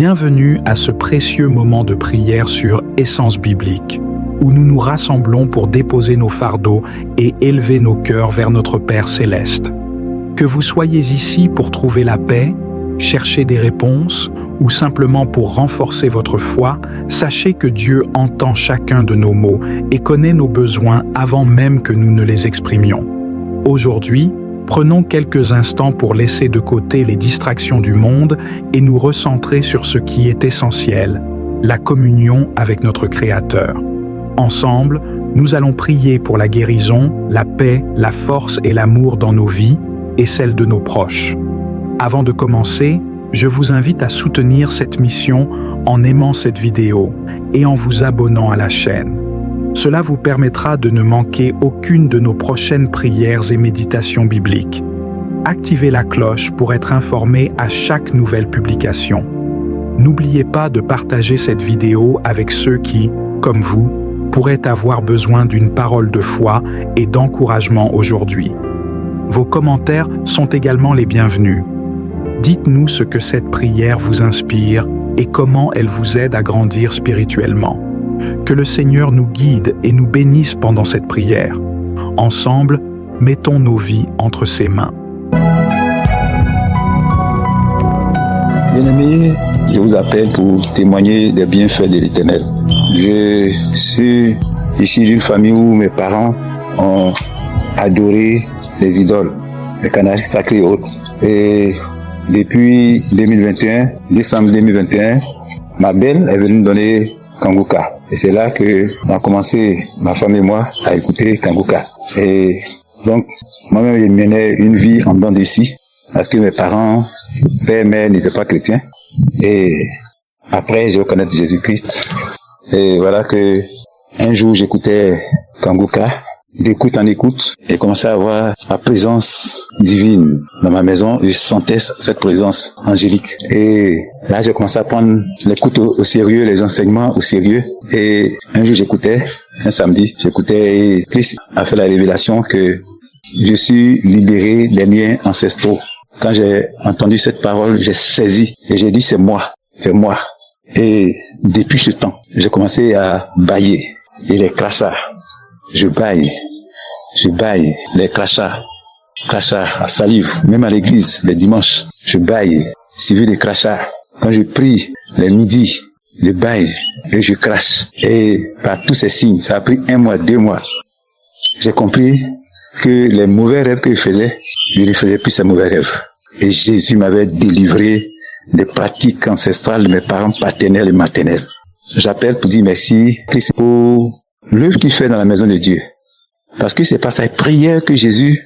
Bienvenue à ce précieux moment de prière sur Essence biblique, où nous nous rassemblons pour déposer nos fardeaux et élever nos cœurs vers notre Père céleste. Que vous soyez ici pour trouver la paix, chercher des réponses ou simplement pour renforcer votre foi, sachez que Dieu entend chacun de nos mots et connaît nos besoins avant même que nous ne les exprimions. Aujourd'hui, prenons quelques instants pour laisser de côté les distractions du monde et nous recentrer sur ce qui est essentiel, la communion avec notre Créateur. Ensemble, nous allons prier pour la guérison, la paix, la force et l'amour dans nos vies et celles de nos proches. Avant de commencer, je vous invite à soutenir cette mission en aimant cette vidéo et en vous abonnant à la chaîne. Cela vous permettra de ne manquer aucune de nos prochaines prières et méditations bibliques. Activez la cloche pour être informé à chaque nouvelle publication. N'oubliez pas de partager cette vidéo avec ceux qui, comme vous, pourraient avoir besoin d'une parole de foi et d'encouragement aujourd'hui. Vos commentaires sont également les bienvenus. Dites-nous ce que cette prière vous inspire et comment elle vous aide à grandir spirituellement. Que le Seigneur nous guide et nous bénisse pendant cette prière. Ensemble, mettons nos vies entre ses mains. Bien-aimés, je vous appelle pour témoigner des bienfaits de l'Éternel. Je suis issu d'une famille où mes parents ont adoré les idoles, les canaries sacrés et autres. Et depuis 2021, décembre 2021, ma belle est venue me donner Kanguka. Et c'est là que on a commencé, ma femme et moi, à écouter Kanguka. Et donc, moi-même, je menais une vie en dents d'ici, parce que mes parents, père et mère, n'étaient pas chrétiens. Et après, je reconnais Jésus-Christ. Et voilà que un jour, j'écoutais Kanguka, d'écoute en écoute, et commençais à avoir la présence divine dans ma maison. Je sentais cette présence angélique. Et là, j'ai commencé à prendre l'écoute au sérieux, les enseignements au sérieux. Et un jour, j'écoutais, un samedi, et Christ a fait la révélation que je suis libéré des liens ancestraux. Quand j'ai entendu cette parole, j'ai saisi et j'ai dit c'est moi. Et depuis ce temps, j'ai commencé à bâiller. Et les crachats, je baille, les crachats à salive, même à l'église, les dimanches, je baille, suivi des crachats. Quand je prie, les midis, je baille et je crache. Et par tous ces signes, ça a pris 1 mois, 2 mois. J'ai compris que les mauvais rêves que je faisais, je ne faisais plus ces mauvais rêves. Et Jésus m'avait délivré des pratiques ancestrales de mes parents paternels et maternels. J'appelle pour dire merci Christ pour l'œuvre qu'il fait dans la maison de Dieu. Parce que c'est par sa prière que Jésus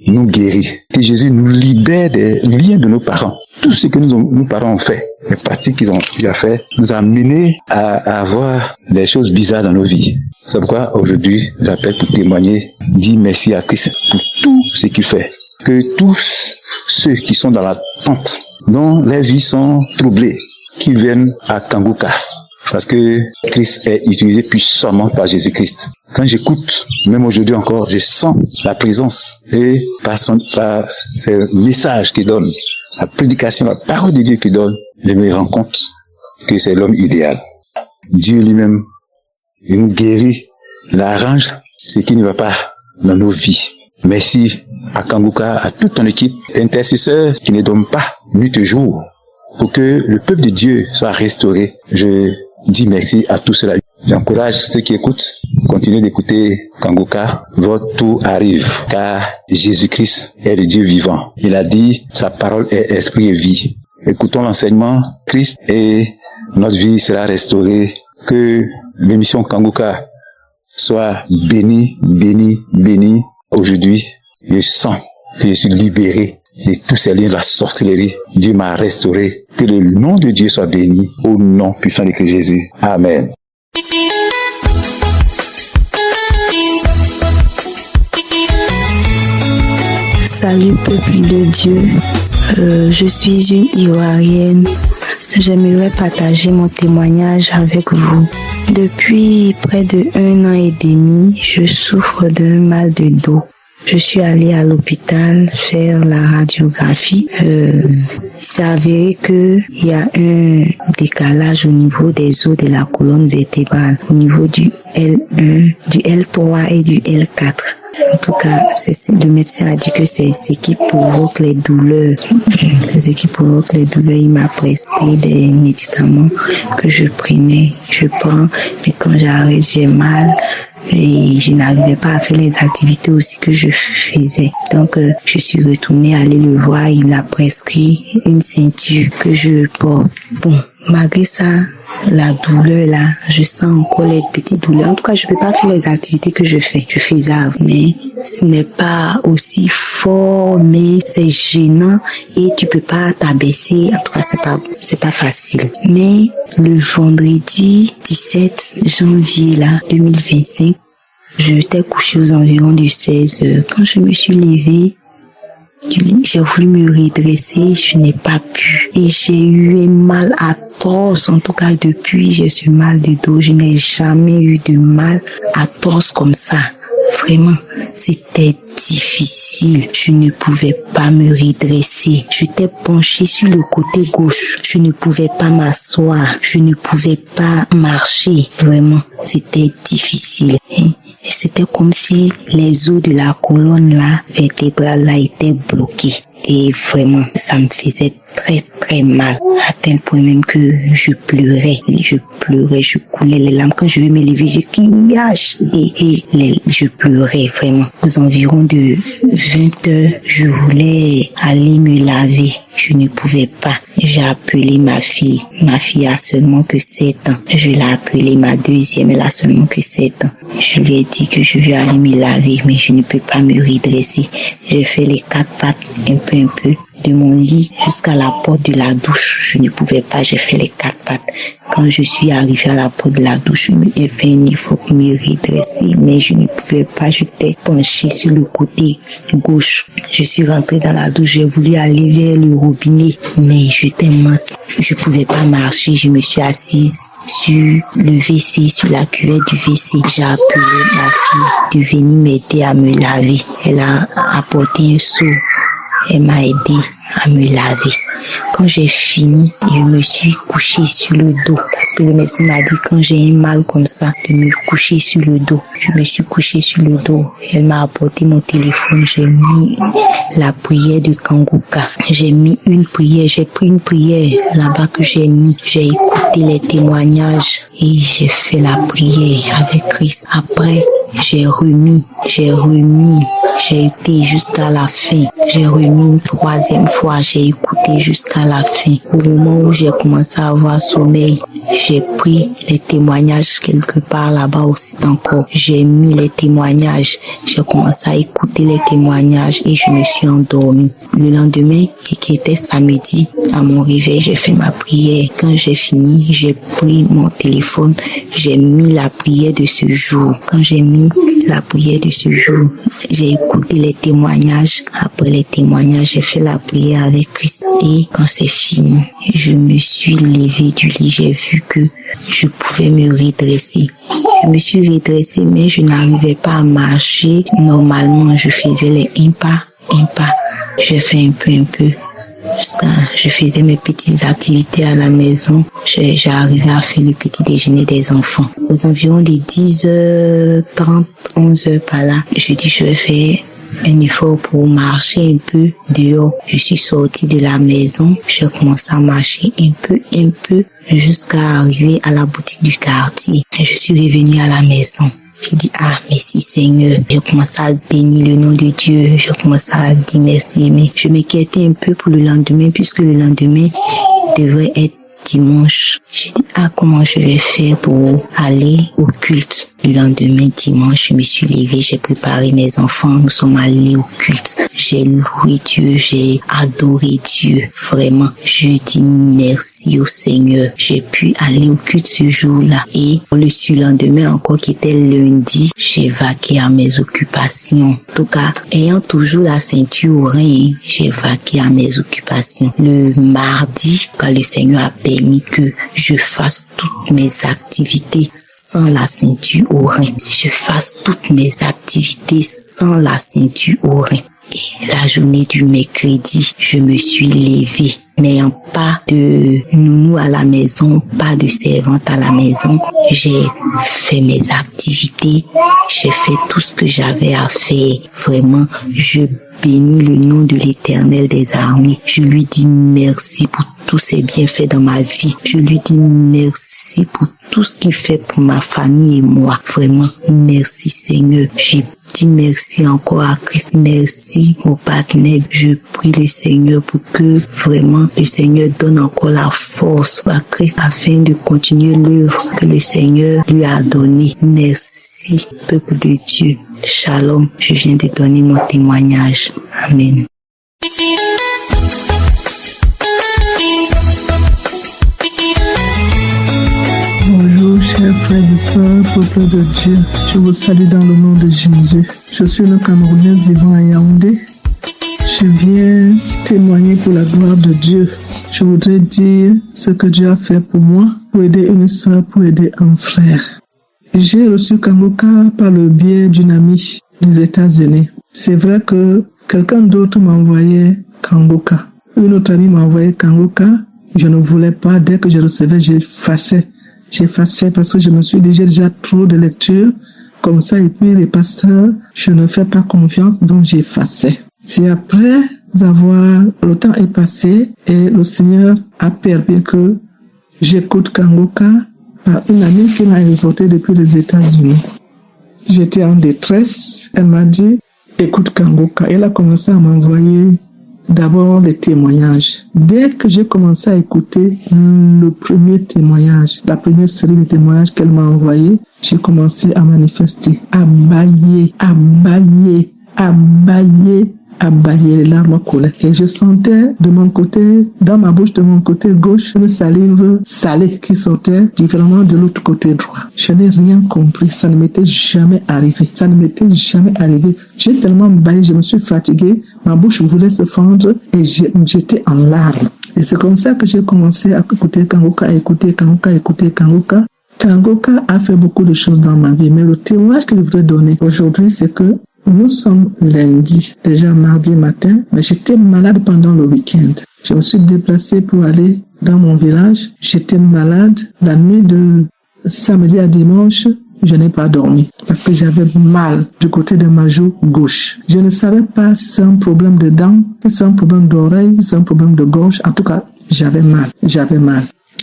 nous guérit, que Jésus nous libère des liens de nos parents. Tout ce que nos parents ont fait, les pratiques qu'ils ont fait, nous a menés à avoir des choses bizarres dans nos vies. C'est pourquoi aujourd'hui, j'appelle pour témoigner, dire merci à Christ pour tout ce qu'il fait. Que tous ceux qui sont dans l'attente, dont les vies sont troublées, qui viennent à Kanguka. Parce que Christ est utilisé puissamment par Jésus-Christ. Quand j'écoute, même aujourd'hui encore, je sens la présence et par ces messages qu'il donne, la prédication, la parole de Dieu qu'il donne, je me rends compte que c'est l'homme idéal. Dieu lui-même, il nous guérit, il arrange ce qui ne va pas dans nos vies. Merci à Kanguka, à toute ton équipe, intercesseurs qui ne dorment pas nuit et jour pour que le peuple de Dieu soit restauré. Je dis merci à tous ceux-là. J'encourage ceux qui écoutent, continuez d'écouter Kanguka. Votre tour arrive, car Jésus-Christ est le Dieu vivant. Il a dit, sa parole est esprit et vie. Écoutons l'enseignement Christ et notre vie sera restaurée. Que l'émission Kanguka soit bénie. Aujourd'hui, je sens que je suis libéré de tous ces liens de la sorcellerie. Dieu m'a restauré. Que le nom de Dieu soit béni au nom puissant de Christ Jésus. Amen. Salut peuple de Dieu, je suis une Ivoirienne. J'aimerais partager mon témoignage avec vous. Depuis près de 1 an et demi, je souffre d'un mal de dos. je suis allée à l'hôpital faire la radiographie. Il s'est avéré qu'il y a un décalage au niveau des os de la colonne vertébrale, au niveau du L1, du L3 et du L4. En tout cas, le médecin a dit que c'est ce qui provoque les douleurs. C'est ce qui provoque les douleurs. Il m'a prescrit des médicaments que je prenais, je prends, et quand j'arrête, j'ai mal. Et je n'arrivais pas à faire les activités aussi que je faisais. Donc, je suis retournée aller le voir. Il a prescrit une ceinture que je porte. Bon, malgré ça, la douleur là, je sens encore les petites douleurs. En tout cas, je peux pas faire les activités que je faisais avant. Mais ce n'est pas aussi fort, mais c'est gênant et tu peux pas t'abaisser. En tout cas, c'est pas facile. Mais le vendredi 17 janvier là, 2025, je t'ai couché aux environs de 16 heures. Quand je me suis levée du lit, j'ai voulu me redresser, je n'ai pas pu. Et j'ai eu un mal atroce. En tout cas, depuis, j'ai ce mal de dos. Je n'ai jamais eu de mal atroce comme ça. Vraiment, c'était difficile. Je ne pouvais pas me redresser. J'étais penchée sur le côté gauche. Je ne pouvais pas m'asseoir. Je ne pouvais pas marcher. Vraiment, c'était difficile. Et c'était comme si les os de la colonne là, vertébrale là, étaient bloqués. Et vraiment, ça me faisait très très mal, à tel point même que je pleurais, je coulais les larmes. Quand je vais me lever, je criage et je pleurais vraiment. Aux environs de 20 heures, je voulais aller me laver, je ne pouvais pas. J'ai appelé ma fille a seulement que 7 ans. Je l'ai appelée ma deuxième, elle a seulement que 7 ans. Je lui ai dit que je vais aller me laver, mais je ne peux pas me redresser. J'ai fait les 4 pattes un peu, de mon lit jusqu'à la porte de la douche. Je ne pouvais pas, j'ai fait les 4 pattes. Quand je suis arrivée à la porte de la douche, j'ai fait un effort pour me redresser, mais je ne pouvais pas, j'étais penchée sur le côté gauche. Je suis rentrée dans la douche, j'ai voulu aller vers le robinet, mais j'étais mince. Je pouvais pas marcher, je me suis assise sur le WC, sur la cuvette du WC. J'ai appelé ma fille de venir m'aider à me laver. Elle a apporté un seau. Elle m'a aidé à me laver. Quand j'ai fini, je me suis couchée sur le dos parce que le médecin m'a dit quand j'ai un mal comme ça de me coucher sur le dos. Je me suis couchée sur le dos. Elle m'a apporté mon téléphone. J'ai mis la prière de Kangouka. J'ai mis une prière. J'ai pris une prière là-bas que j'ai mis. J'ai écouté les témoignages et j'ai fait la prière avec Christ. Après, j'ai été jusqu'à la fin. J'ai remis une 3e fois, j'ai écouté jusqu'à la fin. Au moment où j'ai commencé à avoir sommeil, j'ai pris les témoignages quelque part là-bas aussi encore. J'ai mis les témoignages, j'ai commencé à écouter les témoignages et je me suis endormie. Le lendemain, qui était samedi, à mon réveil, j'ai fait ma prière. Quand j'ai fini, j'ai pris mon téléphone, j'ai mis la prière de ce jour. Quand j'ai mis la prière de ce jour, j'ai écouté les témoignages. Après les témoignages, j'ai fait la prière avec Christ. Et quand c'est fini, je me suis levée du lit. J'ai vu que je pouvais me redresser. Je me suis redressée, mais je n'arrivais pas à marcher. Normalement, je faisais les un pas. Je fais un peu. Je faisais mes petites activités à la maison. J'arrivais à faire le petit déjeuner des enfants. Aux environs de 10h30, 11h par là, je dis je vais faire un effort pour marcher un peu dehors. Je suis sortie de la maison. J'ai commencé à marcher un peu jusqu'à arriver à la boutique du quartier. Et je suis revenue à la maison. J'ai dit, merci Seigneur. J'ai commencé à bénir le nom de Dieu. J'ai commencé à dire merci. Mais je m'inquiétais un peu pour le lendemain, puisque le lendemain devrait être dimanche. J'ai dit, comment je vais faire pour aller au culte? Le lendemain, dimanche, je me suis levée, j'ai préparé mes enfants, nous sommes allés au culte. j'ai loué Dieu, j'ai adoré Dieu. Vraiment, je dis merci au Seigneur. J'ai pu aller au culte ce jour-là et le surlendemain encore qui était lundi, j'ai vaqué à mes occupations. En tout cas, ayant toujours la ceinture au rein, j'ai vaqué à mes occupations. Le mardi, quand le Seigneur a permis que je fasse toutes mes activités sans la ceinture au rein. Je fasse toutes mes activités sans la ceinture au rein. Et la journée du mercredi, je me suis levée, n'ayant pas de nounou à la maison, pas de servante à la maison. J'ai fait mes activités, j'ai fait tout ce que j'avais à faire. Vraiment, je bénis le nom de l'Éternel des armées. Je lui dis merci pour tous ses bienfaits dans ma vie. Je lui dis merci pour tout ce qu'il fait pour ma famille et moi. Vraiment, merci Seigneur. J'ai dit merci encore à Christ. Merci au partenaire. Je prie le Seigneur pour que vraiment le Seigneur donne encore la force à Christ afin de continuer l'œuvre que le Seigneur lui a donnée. Merci, peuple de Dieu. Shalom. Je viens de donner mon témoignage. Amen. Bonjour chers frères et sœurs, peuple de Dieu, je vous salue dans le nom de Jésus. Je suis le Camerounais vivant à Yaoundé. Je viens témoigner pour la gloire de Dieu. Je voudrais dire ce que Dieu a fait pour moi, pour aider une sœur, pour aider un frère. J'ai reçu Kangoka par le biais d'une amie des États-Unis. C'est vrai que quelqu'un d'autre m'envoyait Kangoka. Une autre amie m'envoyait Kangoka. Je ne voulais pas. Dès que je recevais, j'effaçais. J'effaçais parce que je me suis dit, j'ai déjà trop de lecture. Comme ça, et puis les pasteurs, je ne fais pas confiance, donc j'effaçais. C'est après avoir, le temps est passé et le Seigneur a permis que j'écoute Kangoka par une amie qui m'a exhorté depuis les États-Unis. J'étais en détresse. Elle m'a dit, écoute Kangoka. Elle a commencé à m'envoyer d'abord les témoignages. Dès que j'ai commencé à écouter le premier témoignage, la première série de témoignages qu'elle m'a envoyé, j'ai commencé à manifester, à bâiller les larmes coulaient. Et je sentais de mon côté, dans ma bouche de mon côté gauche, une salive salée qui sortait différemment de l'autre côté droit. Je n'ai rien compris. Ça ne m'était jamais arrivé. J'ai tellement bâillé, je me suis fatiguée. Ma bouche voulait se fendre et j'étais en larmes. Et c'est comme ça que j'ai commencé à écouter Kangoka. Kangoka a fait beaucoup de choses dans ma vie. Mais le témoignage que je voudrais donner aujourd'hui, c'est que nous sommes lundi, déjà mardi matin, mais j'étais malade pendant le week-end. Je me suis déplacée pour aller dans mon village. J'étais malade. La nuit de samedi à dimanche, je n'ai pas dormi parce que j'avais mal du côté de ma joue gauche. Je ne savais pas si c'est un problème de dents, si c'est un problème d'oreille, si c'est un problème de gorge. En tout cas, j'avais mal.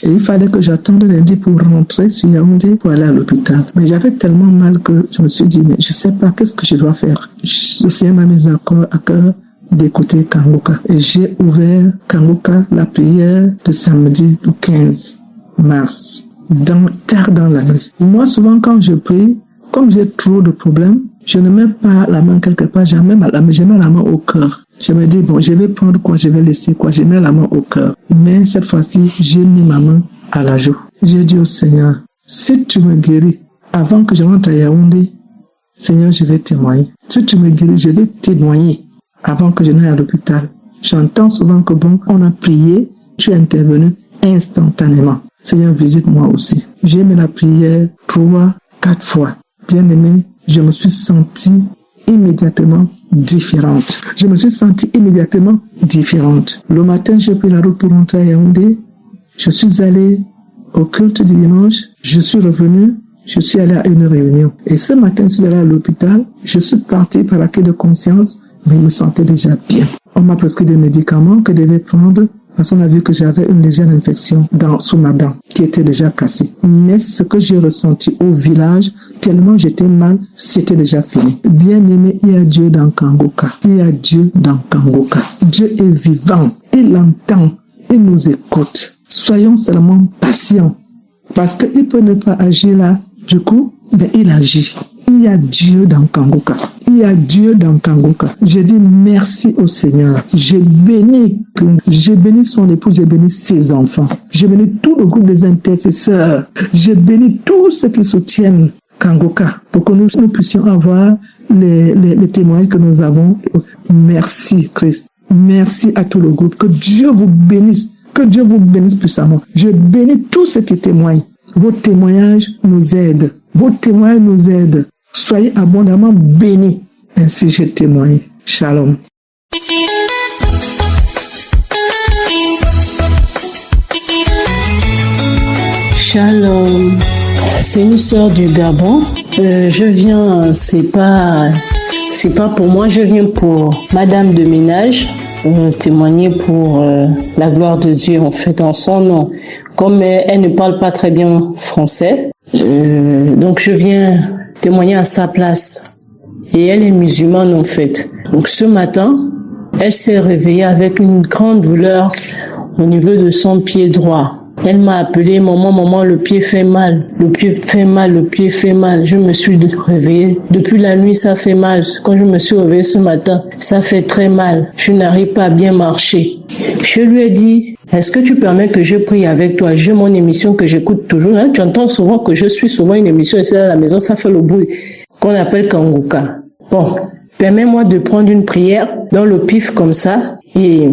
Et il fallait que j'attende lundi pour rentrer sur Yaoundé pour aller à l'hôpital. Mais j'avais tellement mal que je me suis dit, mais je sais pas qu'est-ce que je dois faire. Le Seigneur m'a mis à cœur d'écouter Kangoka. Et j'ai ouvert Kangoka, la prière de samedi du 15 mars, tard dans la nuit. Moi, souvent, quand je prie, comme j'ai trop de problèmes, je ne mets pas la main quelque part, je mets la main au cœur. Je me dis, bon, je vais prendre quoi, je vais laisser quoi, je mets la main au cœur. Mais cette fois-ci, j'ai mis ma main à la joue. J'ai dit au Seigneur, si tu me guéris avant que je rentre à Yaoundé, Seigneur, je vais témoigner. Si tu me guéris, je vais témoigner avant que je n'aille à l'hôpital. J'entends souvent que bon, on a prié, tu es intervenu instantanément. Seigneur, visite-moi aussi. J'ai mis la prière 3-4 fois. Bien aimé, je me suis sentie immédiatement différente. Le matin, j'ai pris la route pour rentrer à Yaoundé. Je suis allée au culte du dimanche. Je suis revenue. Je suis allée à une réunion. Et ce matin, je suis allée à l'hôpital. Je suis partie par acquis de conscience, mais je me sentais déjà bien. On m'a prescrit des médicaments que je devais prendre parce qu'on a vu que j'avais une légère infection sous ma dent qui était déjà cassée. Mais ce que j'ai ressenti au village, tellement j'étais mal, c'était déjà fini. Bien aimé, il y a Dieu dans Kangoka. Dieu est vivant. Il entend. Il nous écoute. Soyons seulement patients. Parce qu'il peut ne pas agir là. Du coup, il agit. Il y a Dieu dans Kangoka. Il y a Dieu dans Kangoka. Je dis merci au Seigneur. J'ai béni son épouse, j'ai béni ses enfants. J'ai béni tout le groupe des intercesseurs. J'ai béni tous ceux qui soutiennent Kangoka pour que nous puissions avoir les témoignages que nous avons. Merci Christ. Merci à tout le groupe. Que Dieu vous bénisse. Que Dieu vous bénisse puissamment. Je bénis tous ceux qui témoignent. Vos témoignages nous aident. Vos témoignages nous aident. Soyez abondamment bénis. Ainsi je témoigne. Shalom. Shalom. C'est une sœur du Gabon. Je viens, c'est pas pour moi, je viens pour Madame de ménage. Témoigner pour la gloire de Dieu en fait en son nom. Comme elle ne parle pas très bien français, donc je viens témoigner à sa place. Et elle est musulmane en fait. Donc ce matin, elle s'est réveillée avec une grande douleur au niveau de son pied droit. Elle m'a appelé, maman, le pied fait mal. Le pied fait mal. Je me suis réveillée. Depuis la nuit, ça fait mal. Quand je me suis réveillée ce matin, ça fait très mal. Je n'arrive pas à bien marcher. Je lui ai dit, est-ce que tu permets que je prie avec toi? J'ai mon émission que j'écoute toujours. Tu entends souvent que je suis souvent une émission ici à la maison, ça fait le bruit qu'on appelle Kangoka. Bon, permets-moi de prendre une prière dans le pif comme ça et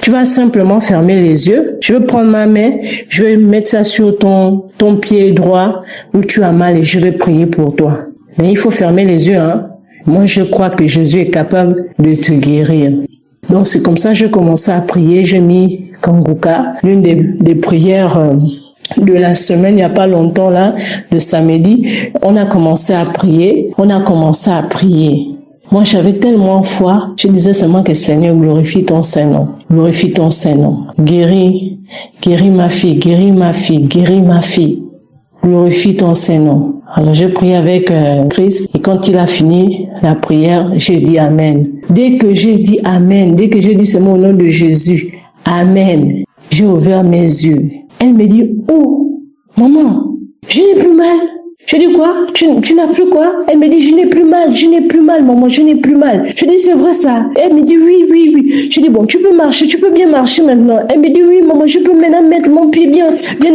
tu vas simplement fermer les yeux. Je vais prendre ma main, je vais mettre ça sur ton pied droit où tu as mal et je vais prier pour toi. Mais il faut fermer les yeux, hein. Moi, je crois que Jésus est capable de te guérir. Donc, c'est comme ça que j'ai commencé à prier. J'ai mis Kangoka, l'une des prières de la semaine, il n'y a pas longtemps là, le samedi. On a commencé à prier. Moi, j'avais tellement foi, je disais seulement que Seigneur, glorifie ton Saint-Nom. Glorifie ton Saint-Nom. Guéris ma fille. Glorifie ton Saint-Nom. Alors, j'ai prié avec Christ et quand il a fini la prière, j'ai dit Amen. Dès que j'ai dit Amen, dès que j'ai dit seulement au nom de Jésus, Amen, j'ai ouvert mes yeux. Elle me dit, oh, maman, je n'ai plus mal. Je dis quoi? Tu n'as plus quoi? Elle me dit, je n'ai plus mal, maman, je n'ai plus mal. Je dis, c'est vrai ça? Elle me dit, oui. Je dis, bon, tu peux marcher, tu peux bien marcher maintenant. Elle me dit, oui, maman, je peux maintenant mettre mon pied bien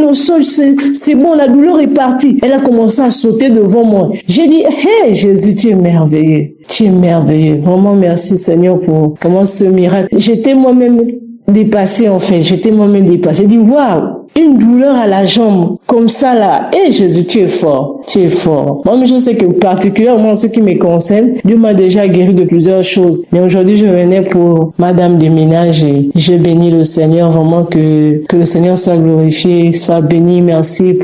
au sol, c'est bon, la douleur est partie. Elle a commencé à sauter devant moi. J'ai dit, hey, Jésus, tu es merveilleux. Vraiment, merci Seigneur pour ce miracle. J'étais moi-même dépassée en fait. J'ai dit, waouh! Une douleur à la jambe, comme ça là. Eh Jésus, tu es fort. Moi, je sais que particulièrement en ce qui me concerne, Dieu m'a déjà guéri de plusieurs choses. Mais aujourd'hui, je venais pour Madame de ménage et je bénis le Seigneur, vraiment que le Seigneur soit glorifié, soit béni. Merci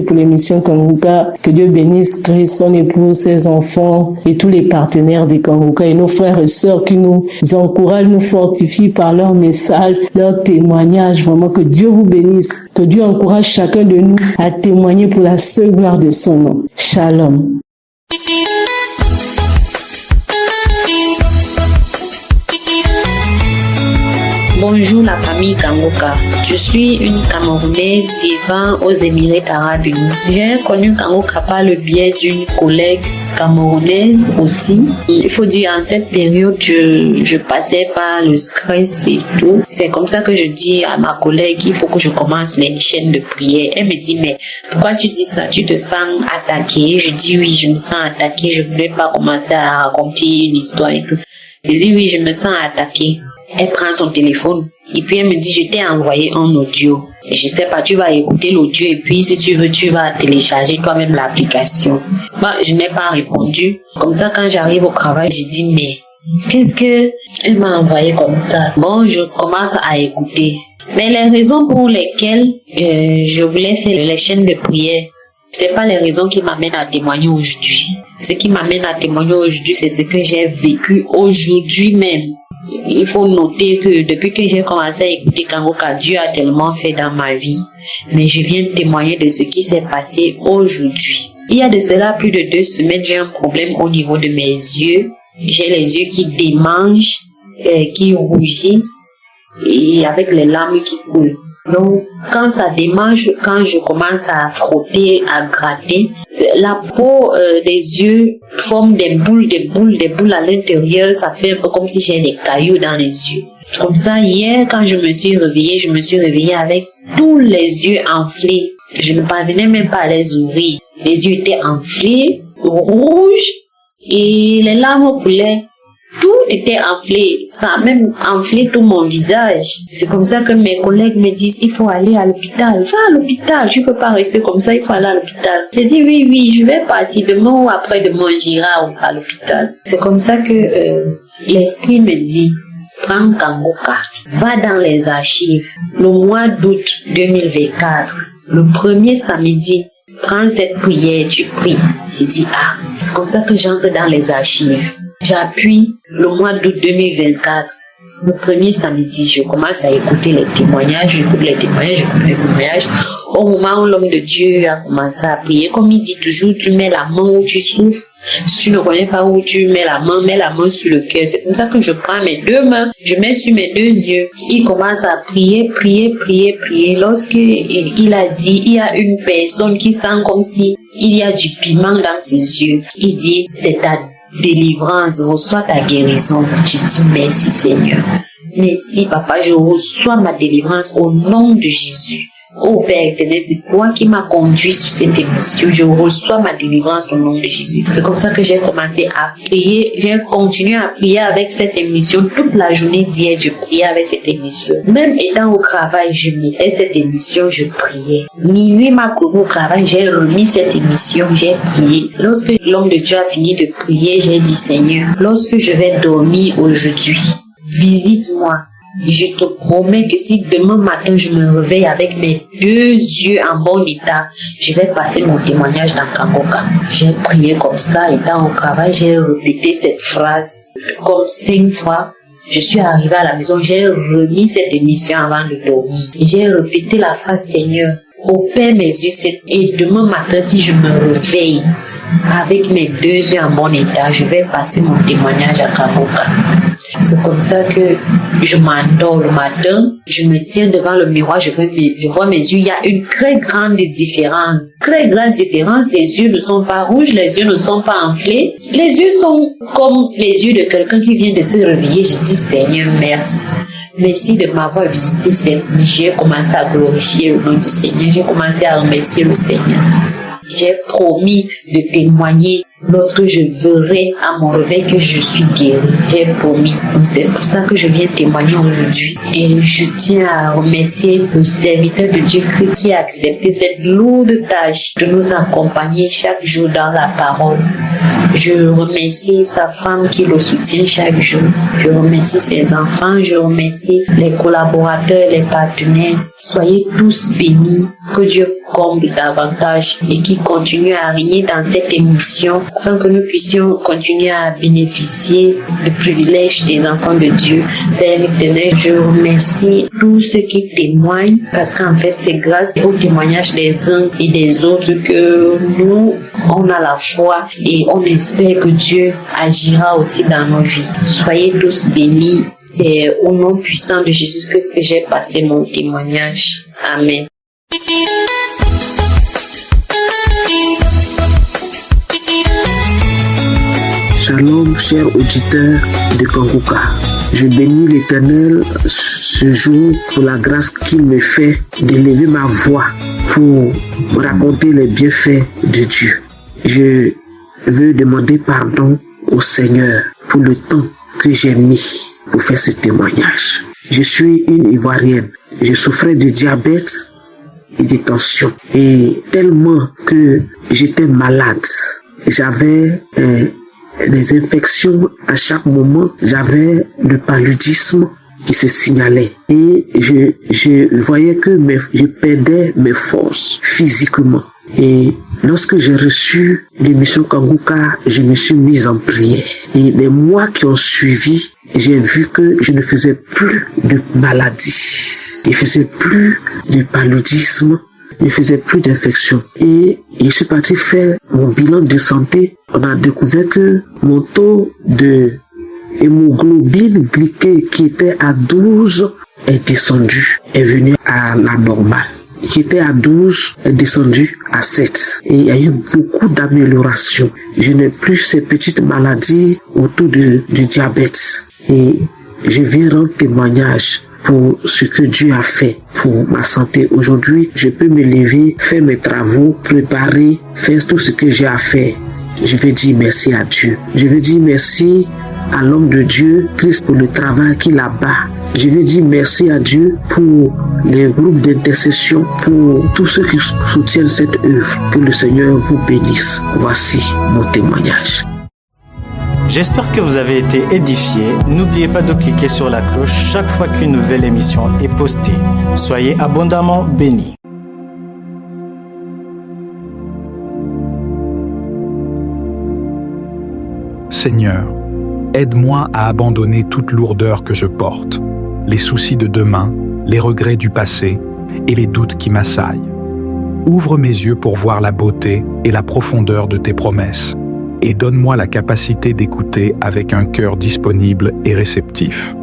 pour l'émission Kangoka. Que Dieu bénisse Christ, son épouse, ses enfants et tous les partenaires des Kangoka et nos frères et sœurs qui nous encouragent, nous fortifient par leur message, leur témoignage. Vraiment que Dieu vous bénisse. Que Dieu encourage chacun de nous à témoigner pour la seule gloire de son nom. Shalom. Bonjour la famille Kangoka. Je suis une Camerounaise vivant aux Émirats Arabes Unis. J'ai connu Kangoka par le biais d'une collègue camerounaise aussi. Il faut dire, en cette période, je passais par le stress et tout. C'est comme ça que je dis à ma collègue qu'il faut que je commence les chaînes de prière. Elle me dit, mais pourquoi tu dis ça? Tu te sens attaquée? Je dis oui, je me sens attaquée. Je ne voulais pas commencer à raconter une histoire et tout. Je dis oui, je me sens attaquée. Elle prend son téléphone et puis elle me dit, je t'ai envoyé un audio. Et je sais pas, tu vas écouter l'audio et puis si tu veux, tu vas télécharger toi-même l'application. Moi, je n'ai pas répondu. Comme ça, quand j'arrive au travail, je dis, mais qu'est-ce que elle m'a envoyé comme ça? Bon, je commence à écouter. Mais les raisons pour lesquelles je voulais faire les chaînes de prière, c'est pas les raisons qui m'amènent à témoigner aujourd'hui. Ce qui m'amène à témoigner aujourd'hui, c'est ce que j'ai vécu aujourd'hui même. Il faut noter que depuis que j'ai commencé à écouter Kangoka, Dieu a tellement fait dans ma vie. Mais je viens de témoigner de ce qui s'est passé aujourd'hui. Il y a de cela plus de 2 semaines, j'ai un problème au niveau de mes yeux. J'ai les yeux qui démangent, qui rougissent et avec les larmes qui coulent. Donc, quand ça démange, quand je commence à frotter, à gratter, la peau des yeux forme des boules à l'intérieur. Ça fait un peu comme si j'ai des cailloux dans les yeux. Comme ça, hier, quand je me suis réveillée avec tous les yeux enflés. Je ne parvenais même pas à les ouvrir. Les yeux étaient enflés, rouges, et les larmes coulaient. Tout était enflé. Ça a même enflé tout mon visage. C'est comme ça que mes collègues me disent, il faut aller à l'hôpital. Va à l'hôpital, tu peux pas rester comme ça, il faut aller à l'hôpital. Je dis, oui, je vais partir demain ou après-demain, j'irai à l'hôpital. C'est comme ça que l'esprit me dit, prends Kangoka, va dans les archives. Le mois d'août 2024, le premier samedi, prends cette prière, tu pries. Je dis, c'est comme ça que j'entre dans les archives. J'appuie le mois d'août 2024. Le premier samedi, je commence à écouter les témoignages, j'écoute les témoignages. Au moment où l'homme de Dieu a commencé à prier, comme il dit toujours, tu mets la main où tu souffres. Si tu ne connais pas où tu mets la main sur le cœur. C'est comme ça que je prends mes deux mains, je mets sur mes deux yeux. Il commence à prier. Lorsqu'il a dit, il y a une personne qui sent comme si il y a du piment dans ses yeux. Il dit, c'est ta délivrance, reçois ta guérison. Je dis, merci Seigneur. Merci Papa, je reçois ma délivrance au nom de Jésus. Oh Père éternel, c'est toi qui m'as conduit sur cette émission. Je reçois ma délivrance au nom de Jésus. C'est comme ça que j'ai commencé à prier. J'ai continué à prier avec cette émission. Toute la journée d'hier, je priais avec cette émission. Même étant au travail, je mettais cette émission, je priais. Minuit m'a couvé au travail, j'ai remis cette émission, j'ai prié. Lorsque l'homme de Dieu a fini de prier, j'ai dit, Seigneur, lorsque je vais dormir aujourd'hui, visite-moi. Je te promets que si demain matin je me réveille avec mes deux yeux en bon état, je vais passer mon témoignage dans Kangoka. J'ai prié comme ça, étant au travail, j'ai répété cette phrase comme 5 fois. Je suis arrivée à la maison, j'ai remis cette émission avant de dormir. Et j'ai répété la phrase, Seigneur, opère mes yeux et demain matin si je me réveille avec mes deux yeux en bon état, je vais passer mon témoignage à Kangoka. C'est comme ça que je m'endors le matin, je me tiens devant le miroir, je vois mes yeux, il y a une très grande différence. Très grande différence, les yeux ne sont pas rouges, les yeux ne sont pas enflés. Les yeux sont comme les yeux de quelqu'un qui vient de se réveiller. Je dis, Seigneur, merci. Merci de m'avoir visité cette nuit. J'ai commencé à glorifier le nom du Seigneur, j'ai commencé à remercier le Seigneur. J'ai promis de témoigner lorsque je verrai à mon réveil que je suis guérie. J'ai promis. Donc c'est pour ça que je viens témoigner aujourd'hui. Et je tiens à remercier le serviteur de Dieu Christ qui a accepté cette lourde tâche de nous accompagner chaque jour dans la parole. Je remercie sa femme qui le soutient chaque jour. Je remercie ses enfants. Je remercie les collaborateurs, les partenaires. Soyez tous bénis. Que Dieu comble davantage et qui continue à régner dans cette émission afin que nous puissions continuer à bénéficier du privilège des enfants de Dieu. Père éternel, je remercie tous ceux qui témoignent parce qu'en fait c'est grâce au témoignage des uns et des autres que nous on a la foi et on espère que Dieu agira aussi dans nos vies. Soyez tous bénis. C'est au nom puissant de Jésus que j'ai passé mon témoignage. Amen. Shalom, chers auditeurs de Kangoka. Je bénis l'Éternel ce jour pour la grâce qu'il me fait d'élever ma voix pour raconter les bienfaits de Dieu. Je veux demander pardon au Seigneur pour le temps que j'ai mis pour faire ce témoignage. Je suis une Ivoirienne. Je souffrais de diabète et de tension. Et tellement que j'étais malade, j'avais des infections à chaque moment, j'avais le paludisme qui se signalait. Et je voyais que je perdais mes forces physiquement. Et lorsque j'ai reçu l'émission Kangoka, je me suis mise en prière. Et les mois qui ont suivi, j'ai vu que je ne faisais plus de maladie. Je ne faisais plus de paludisme. Je ne faisais plus d'infection. Et je suis parti faire mon bilan de santé. On a découvert que mon taux de hémoglobine glyquée qui était à 12, est descendu, est venu à la normale. Qui était à 12 est descendu à 7. Et il y a eu beaucoup d'améliorations. Je n'ai plus ces petites maladies autour du diabète. Et je viens rendre témoignage pour ce que Dieu a fait pour ma santé. Aujourd'hui, je peux me lever, faire mes travaux, préparer, faire tout ce que j'ai à faire. Je vais dire merci à Dieu. Je vais dire merci à l'homme de Dieu, Christ, pour le travail qu'il abat. Je veux dire merci à Dieu pour les groupes d'intercession, pour tous ceux qui soutiennent cette œuvre. Que le Seigneur vous bénisse. Voici mon témoignage. J'espère que vous avez été édifiés. N'oubliez pas de cliquer sur la cloche chaque fois qu'une nouvelle émission est postée. Soyez abondamment bénis. Seigneur, aide-moi à abandonner toute lourdeur que je porte, les soucis de demain, les regrets du passé et les doutes qui m'assaillent. Ouvre mes yeux pour voir la beauté et la profondeur de tes promesses et donne-moi la capacité d'écouter avec un cœur disponible et réceptif.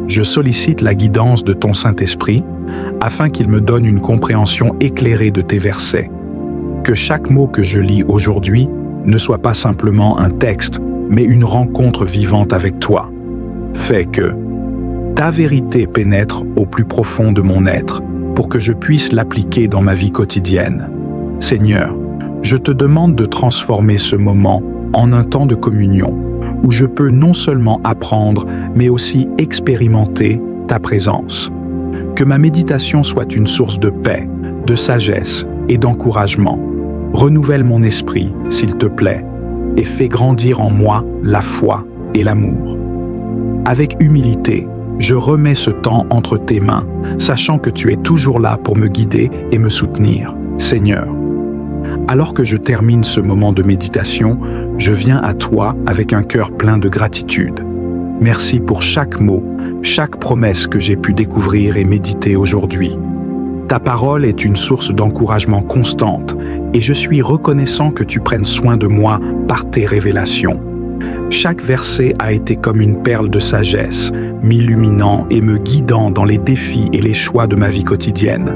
Je sollicite la guidance de ton Saint-Esprit afin qu'il me donne une compréhension éclairée de tes versets. Que chaque mot que je lis aujourd'hui ne soit pas simplement un texte, mais une rencontre vivante avec toi. Fais que ta vérité pénètre au plus profond de mon être pour que je puisse l'appliquer dans ma vie quotidienne. Seigneur, je te demande de transformer ce moment en un temps de communion où je peux non seulement apprendre, mais aussi expérimenter ta présence. Que ma méditation soit une source de paix, de sagesse et d'encouragement. Renouvelle mon esprit, s'il te plaît, et fais grandir en moi la foi et l'amour. Avec humilité, je remets ce temps entre tes mains, sachant que tu es toujours là pour me guider et me soutenir. Seigneur, alors que je termine ce moment de méditation, je viens à toi avec un cœur plein de gratitude. Merci pour chaque mot, chaque promesse que j'ai pu découvrir et méditer aujourd'hui. Ta parole est une source d'encouragement constante et je suis reconnaissant que tu prennes soin de moi par tes révélations. Chaque verset a été comme une perle de sagesse, m'illuminant et me guidant dans les défis et les choix de ma vie quotidienne.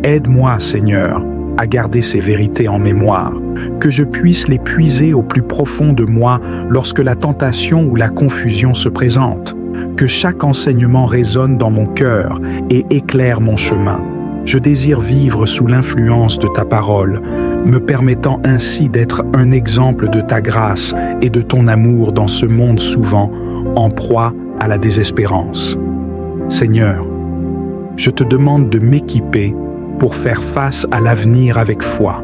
Aide-moi, Seigneur, à garder ces vérités en mémoire, que je puisse les puiser au plus profond de moi lorsque la tentation ou la confusion se présente, que chaque enseignement résonne dans mon cœur et éclaire mon chemin. Je désire vivre sous l'influence de ta parole, me permettant ainsi d'être un exemple de ta grâce et de ton amour dans ce monde souvent en proie à la désespérance. Seigneur, je te demande de m'équiper pour faire face à l'avenir avec foi.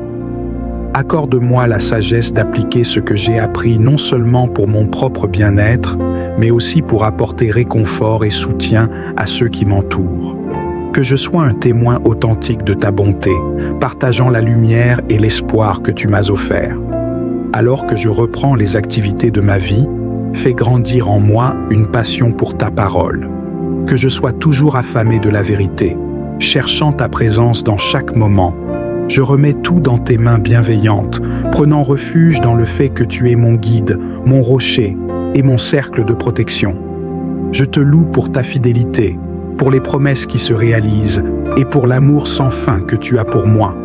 Accorde-moi la sagesse d'appliquer ce que j'ai appris non seulement pour mon propre bien-être, mais aussi pour apporter réconfort et soutien à ceux qui m'entourent. Que je sois un témoin authentique de ta bonté, partageant la lumière et l'espoir que tu m'as offert. Alors que je reprends les activités de ma vie, fais grandir en moi une passion pour ta parole. Que je sois toujours affamé de la vérité, cherchant ta présence dans chaque moment. Je remets tout dans tes mains bienveillantes, prenant refuge dans le fait que tu es mon guide, mon rocher et mon cercle de protection. Je te loue pour ta fidélité, pour les promesses qui se réalisent et pour l'amour sans fin que tu as pour moi.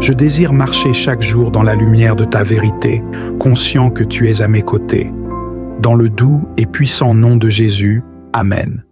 Je désire marcher chaque jour dans la lumière de ta vérité, conscient que tu es à mes côtés. Dans le doux et puissant nom de Jésus, Amen.